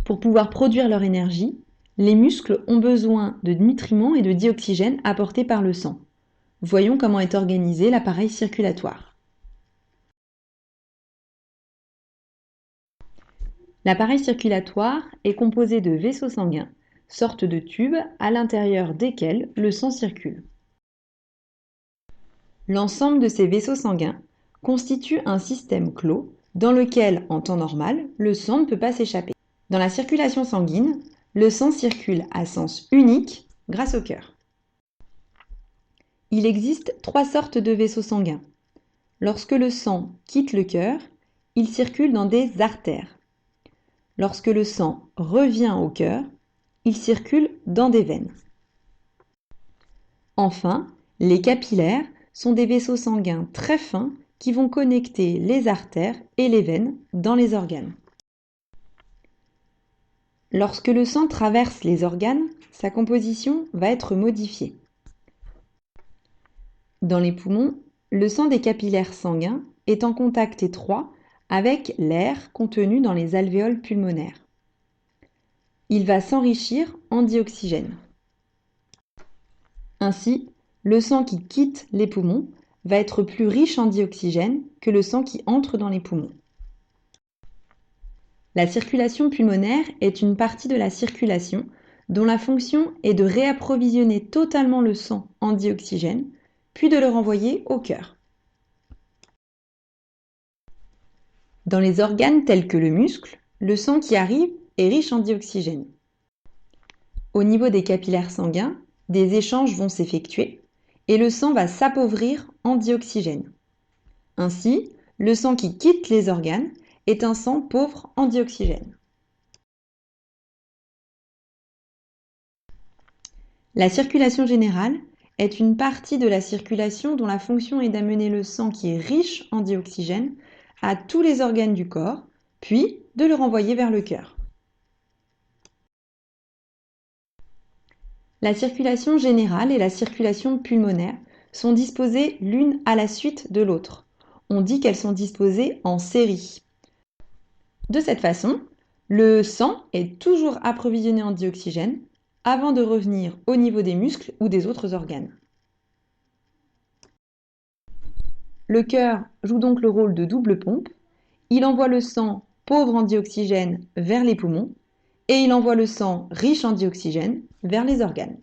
Pour pouvoir produire leur énergie, les muscles ont besoin de nutriments et de dioxygène apportés par le sang. Voyons comment est organisé l'appareil circulatoire. L'appareil circulatoire est composé de vaisseaux sanguins, sortes de tubes à l'intérieur desquels le sang circule. L'ensemble de ces vaisseaux sanguins constitue un système clos dans lequel, en temps normal, le sang ne peut pas s'échapper. Dans la circulation sanguine, le sang circule à sens unique grâce au cœur. Il existe 3 sortes de vaisseaux sanguins. Lorsque le sang quitte le cœur, il circule dans des artères. Lorsque le sang revient au cœur, il circule dans des veines. Enfin, les capillaires sont des vaisseaux sanguins très fins qui vont connecter les artères et les veines dans les organes. Lorsque le sang traverse les organes, sa composition va être modifiée. Dans les poumons, le sang des capillaires sanguins est en contact étroit avec l'air contenu dans les alvéoles pulmonaires. Il va s'enrichir en dioxygène. Ainsi, le sang qui quitte les poumons va être plus riche en dioxygène que le sang qui entre dans les poumons. La circulation pulmonaire est une partie de la circulation dont la fonction est de réapprovisionner totalement le sang en dioxygène, puis de le renvoyer au cœur. Dans les organes tels que le muscle, le sang qui arrive est riche en dioxygène. Au niveau des capillaires sanguins, des échanges vont s'effectuer et le sang va s'appauvrir en dioxygène. Ainsi, le sang qui quitte les organes est un sang pauvre en dioxygène. La circulation générale est une partie de la circulation dont la fonction est d'amener le sang qui est riche en dioxygène à tous les organes du corps, puis de le renvoyer vers le cœur. La circulation générale et la circulation pulmonaire sont disposées l'une à la suite de l'autre. On dit qu'elles sont disposées en série. De cette façon, le sang est toujours approvisionné en dioxygène avant de revenir au niveau des muscles ou des autres organes. Le cœur joue donc le rôle de double pompe. Il envoie le sang pauvre en dioxygène vers les poumons et il envoie le sang riche en dioxygène vers les organes.